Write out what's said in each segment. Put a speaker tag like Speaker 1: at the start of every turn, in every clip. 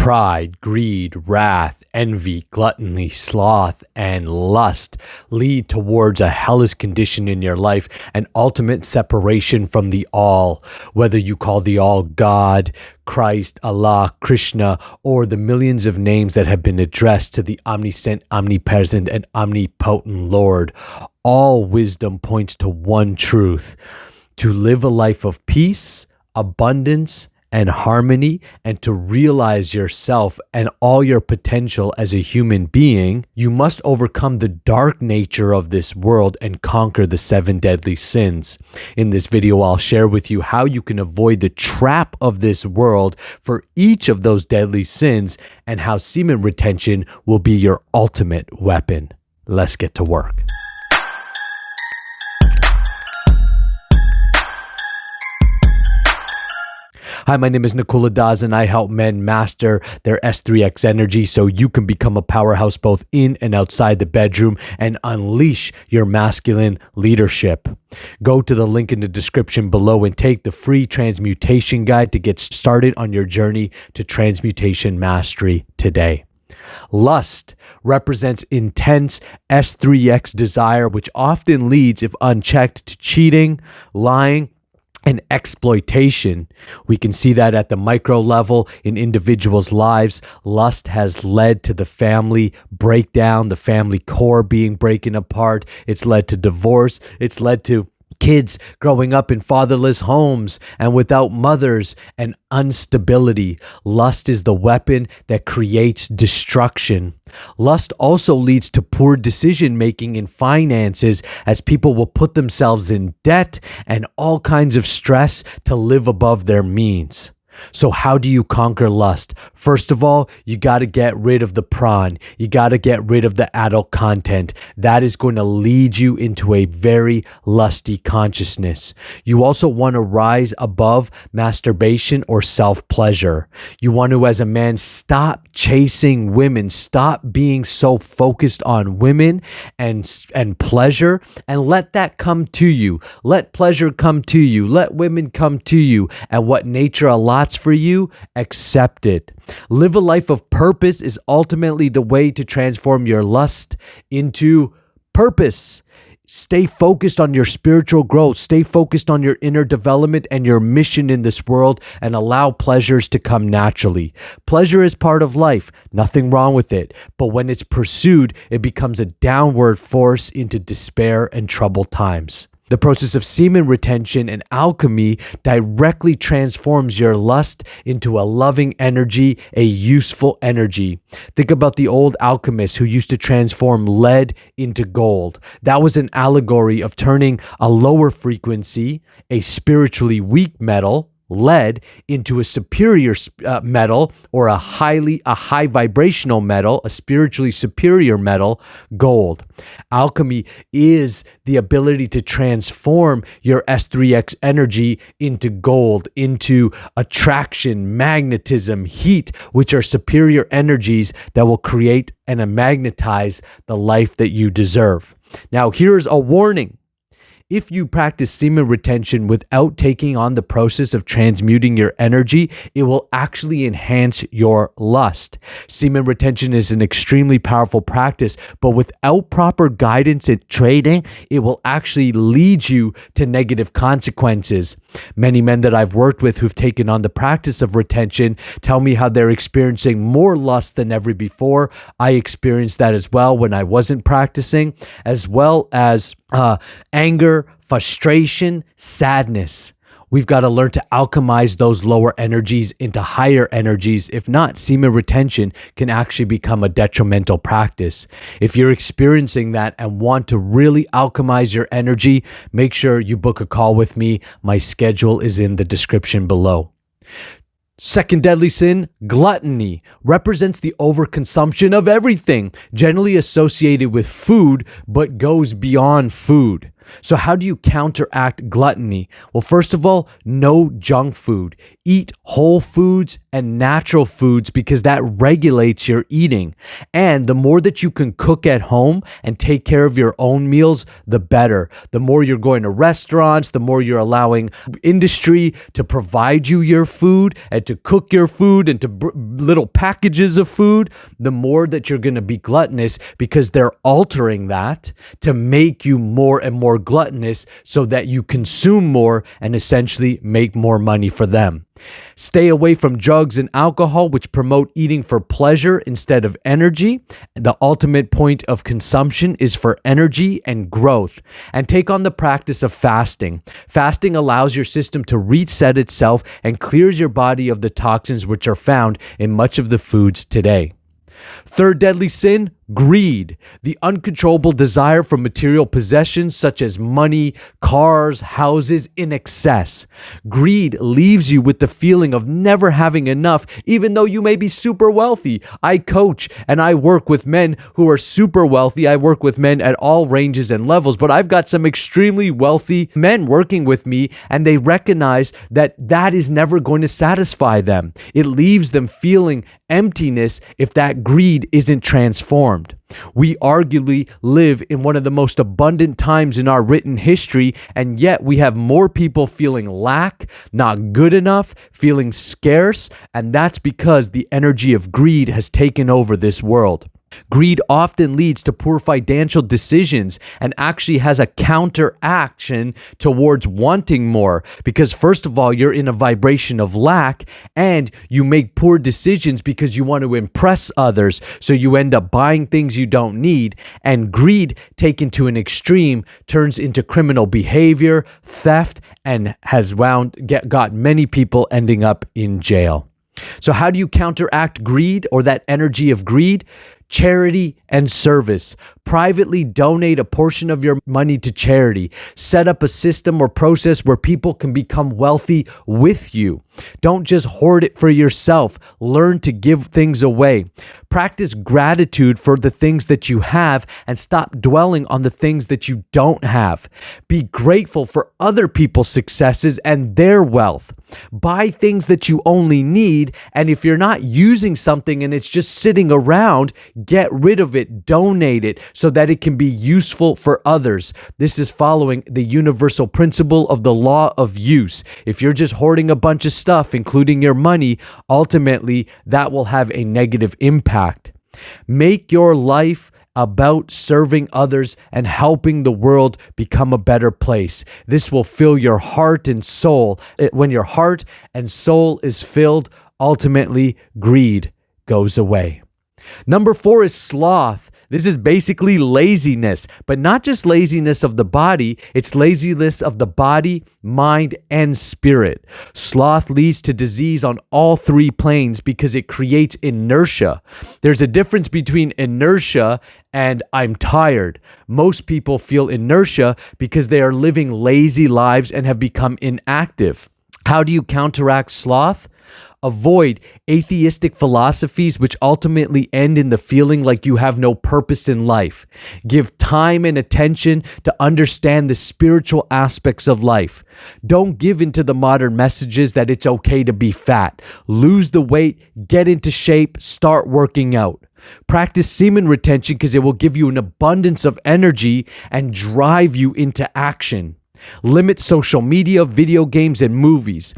Speaker 1: Pride, greed, wrath, envy, gluttony, sloth, and lust lead towards a hellish condition in your life and ultimate separation from the all, whether you call the all God, Christ, Allah, Krishna, or the millions of names that have been addressed to the omniscient, omnipresent, and omnipotent Lord. All wisdom points to one truth: to live a life of peace, abundance, and harmony, and to realize yourself and all your potential as a human being. You must overcome the dark nature of this world and conquer the 7 deadly sins. In this video, I'll share with you how you can avoid the trap of this world for each of those deadly sins, and how semen retention will be your ultimate weapon. Let's get to work. Hi, my name is Nicola Dawes, and I help men master their S3X energy so you can become a powerhouse both in and outside the bedroom and unleash your masculine leadership. Go to the link in the description below and take the free Transmutation guide to get started on your journey to transmutation mastery today. Lust represents intense S3X desire, which often leads, if unchecked, to cheating, lying, and exploitation. We can see that at the micro level in individuals' lives. Lust has led to the family breakdown, the family core being broken apart. It's led to divorce. It's led to kids growing up in fatherless homes and without mothers, and instability. Lust is the weapon that creates destruction. Lust also leads to poor decision making in finances, as people will put themselves in debt and all kinds of stress to live above their means. So how do you conquer lust? First of all, you got to get rid of the prawn. You got to get rid of the adult content. That is going to lead you into a very lusty consciousness. You also want to rise above masturbation or self-pleasure. You want to, as a man, stop chasing women. Stop being so focused on women and pleasure, and let that come to you. Let pleasure come to you. Let women come to you. And what nature allots for you, accept it. Live a life of purpose is ultimately the way to transform your lust into purpose. Stay focused on your spiritual growth. Stay focused on your inner development and your mission in this world, and allow pleasures to come naturally. Pleasure is part of life. Nothing wrong with it. But when it's pursued, it becomes a downward force into despair and troubled times. The process of semen retention and alchemy directly transforms your lust into a loving energy, a useful energy. Think about the old alchemists who used to transform lead into gold. That was an allegory of turning a lower frequency, a spiritually weak metal, lead, into a superior metal, or a high vibrational metal, a spiritually superior metal, gold. Alchemy is the ability to transform your S3X energy into gold, into attraction, magnetism, heat, which are superior energies that will create and magnetize the life that you deserve. Now, here's a warning. If you practice semen retention without taking on the process of transmuting your energy, it will actually enhance your lust. Semen retention is an extremely powerful practice, but without proper guidance and training, it will actually lead you to negative consequences. Many men that I've worked with who've taken on the practice of retention tell me how they're experiencing more lust than ever before. I experienced that as well when I wasn't practicing, as well as anger, frustration, sadness. We've got to learn to alchemize those lower energies into higher energies. If not, semen retention can actually become a detrimental practice. If you're experiencing that and want to really alchemize your energy, make sure you book a call with me. My schedule is in the description below. Second deadly sin, gluttony, represents the overconsumption of everything, generally associated with food, but goes beyond food. So how do you counteract gluttony? Well, first of all, no junk food. Eat whole foods and natural foods because that regulates your eating. And the more that you can cook at home and take care of your own meals, the better. The more you're going to restaurants, the more you're allowing industry to provide you your food and to cook your food into little packages of food, the more that you're going to be gluttonous because they're altering that to make you more and more gluttonous so that you consume more and essentially make more money for them. Stay away from drugs and alcohol, which promote eating for pleasure instead of energy. The ultimate point of consumption is for energy and growth. And take on the practice of fasting. Fasting allows your system to reset itself and clears your body of the toxins which are found in much of the foods today. Third deadly sin, greed, the uncontrollable desire for material possessions such as money, cars, houses in excess. Greed leaves you with the feeling of never having enough, even though you may be super wealthy. I coach and I work with men who are super wealthy. I work with men at all ranges and levels, but I've got some extremely wealthy men working with me, and they recognize that that is never going to satisfy them. It leaves them feeling emptiness if that greed isn't transformed. We arguably live in one of the most abundant times in our written history, and yet we have more people feeling lack, not good enough, feeling scarce, and that's because the energy of greed has taken over this world. Greed often leads to poor financial decisions and actually has a counteraction towards wanting more because, first of all, you're in a vibration of lack and you make poor decisions because you want to impress others. So you end up buying things you don't need, and greed taken to an extreme turns into criminal behavior, theft, and has got many people ending up in jail. So how do you counteract greed or that energy of greed? Charity and service. Privately donate a portion of your money to charity. Set up a system or process where people can become wealthy with you. Don't just hoard it for yourself. Learn to give things away. Practice gratitude for the things that you have and stop dwelling on the things that you don't have. Be grateful for other people's successes and their wealth. Buy things that you only need, and if you're not using something and it's just sitting around, get rid of it, donate it so that it can be useful for others. This is following the universal principle of the law of use. If you're just hoarding a bunch of stuff, including your money, ultimately that will have a negative impact. Make your life about serving others and helping the world become a better place. This will fill your heart and soul. When your heart and soul is filled, ultimately greed goes away. Number 4 is sloth. This is basically laziness, but not just laziness of the body, it's laziness of the body, mind, and spirit. Sloth leads to disease on all 3 planes because it creates inertia. There's a difference between inertia and I'm tired. Most people feel inertia because they are living lazy lives and have become inactive. How do you counteract sloth? Avoid atheistic philosophies which ultimately end in the feeling like you have no purpose in life. Give time and attention to understand the spiritual aspects of life. Don't give into the modern messages that it's okay to be fat. Lose the weight, get into shape, start working out. Practice semen retention because it will give you an abundance of energy and drive you into action. Limit social media, video games, and movies.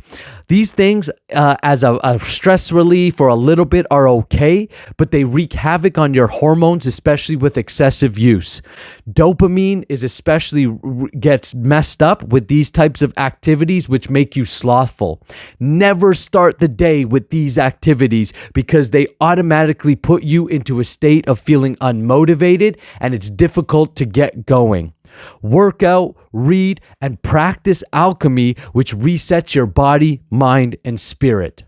Speaker 1: These things, as a stress relief for a little bit, are okay, but they wreak havoc on your hormones, especially with excessive use. Dopamine is especially gets messed up with these types of activities, which make you slothful. Never start the day with these activities because they automatically put you into a state of feeling unmotivated, and it's difficult to get going. Work out, read, and practice alchemy, which resets your body, mind, and spirit.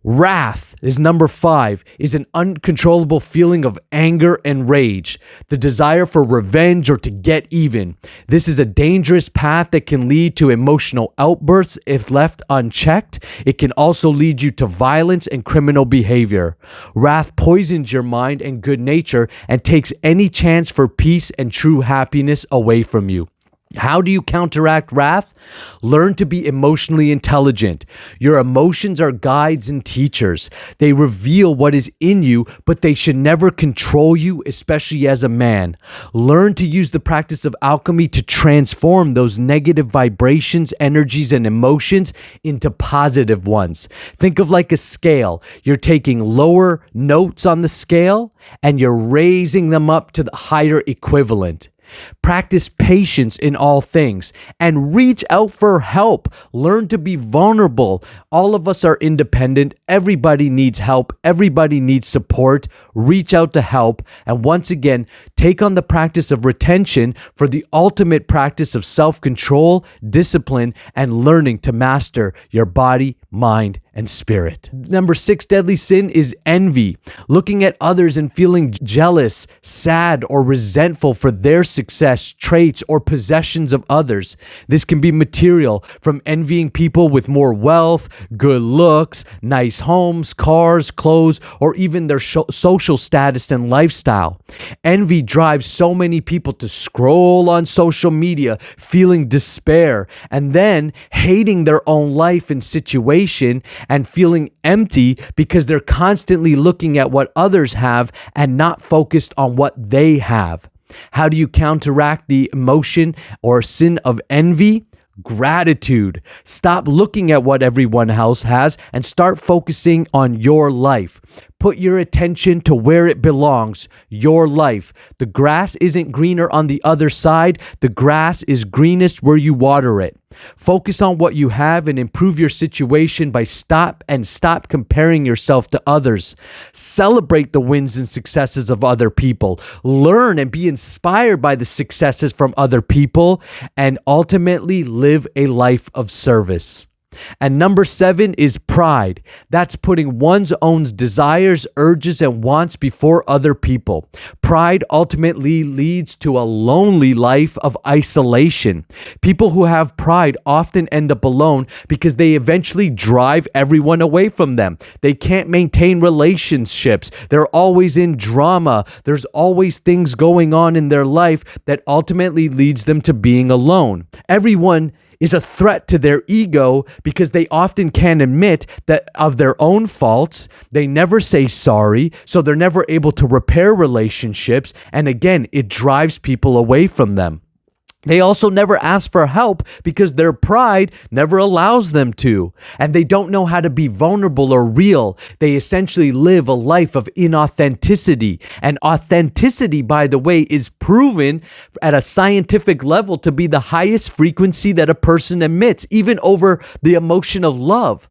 Speaker 1: Wrath is number 5, is an uncontrollable feeling of anger and rage, the desire for revenge or to get even. This is a dangerous path that can lead to emotional outbursts if left unchecked. It can also lead you to violence and criminal behavior. Wrath poisons your mind and good nature and takes any chance for peace and true happiness away from you. How do you counteract wrath? Learn to be emotionally intelligent. Your emotions are guides and teachers. They reveal what is in you, but they should never control you, especially as a man. Learn to use the practice of alchemy to transform those negative vibrations, energies, and emotions into positive ones. Think of like a scale. You're taking lower notes on the scale and you're raising them up to the higher equivalent. Practice patience in all things and reach out for help. Learn to be vulnerable. All of us are independent. Everybody needs help. Everybody needs support. Reach out to help. And once again, take on the practice of retention for the ultimate practice of self-control, discipline, and learning to master your body, mind, and spirit. Number 6 deadly sin is envy. Looking at others and feeling jealous, sad, or resentful for their success, traits, or possessions of others. This can be material, from envying people with more wealth, good looks, nice homes, cars, clothes, or even their social status and lifestyle. Envy drives so many people to scroll on social media, feeling despair, and then hating their own life and situation and feeling empty because they're constantly looking at what others have and not focused on what they have. How do you counteract the emotion or sin of envy? Gratitude. Stop looking at what everyone else has and start focusing on your life. Put your attention to where it belongs, your life. The grass isn't greener on the other side. The grass is greenest where you water it. Focus on what you have and improve your situation by stop comparing yourself to others. Celebrate the wins and successes of other people. Learn and be inspired by the successes from other people, and ultimately live a life of service. And number 7 is pride. That's putting one's own desires, urges, and wants before other people. Pride ultimately leads to a lonely life of isolation. People who have pride often end up alone because they eventually drive everyone away from them. They can't maintain relationships. They're always in drama. There's always things going on in their life that ultimately leads them to being alone. Everyone is a threat to their ego because they often can't admit that of their own faults. They never say sorry, so they're never able to repair relationships. And again, it drives people away from them. They also never ask for help because their pride never allows them to. And they don't know how to be vulnerable or real. They essentially live a life of inauthenticity. And authenticity, by the way, is proven at a scientific level to be the highest frequency that a person emits, even over the emotion of love.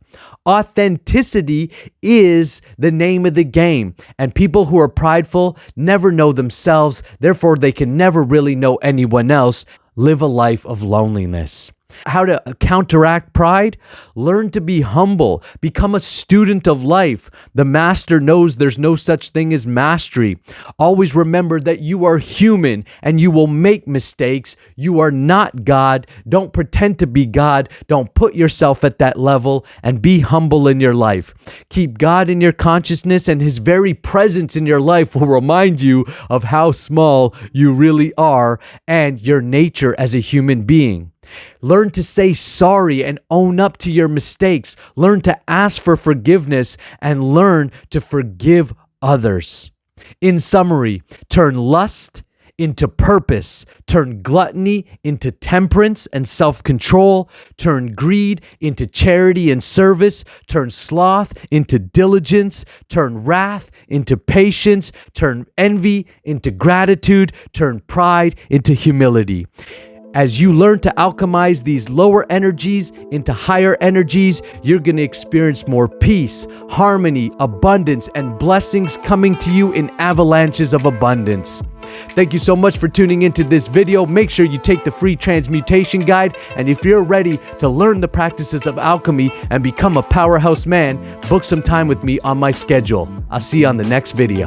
Speaker 1: Authenticity is the name of the game, and people who are prideful never know themselves, therefore they can never really know anyone else. Live a life of loneliness. How to counteract pride? Learn to be humble. Become a student of life. The master knows there's no such thing as mastery. Always remember that you are human and you will make mistakes. You are not God. Don't pretend to be God. Don't put yourself at that level, and be humble in your life. Keep God in your consciousness, and His very presence in your life will remind you of how small you really are and your nature as a human being. Learn to say sorry and own up to your mistakes. Learn to ask for forgiveness and learn to forgive others. In summary, turn lust into purpose. Turn gluttony into temperance and self-control. Turn greed into charity and service. Turn sloth into diligence. Turn wrath into patience. Turn envy into gratitude. Turn pride into humility. As you learn to alchemize these lower energies into higher energies, you're going to experience more peace, harmony, abundance, and blessings coming to you in avalanches of abundance. Thank you so much for tuning into this video. Make sure you take the free transmutation guide. And if you're ready to learn the practices of alchemy and become a powerhouse man, book some time with me on my schedule. I'll see you on the next video.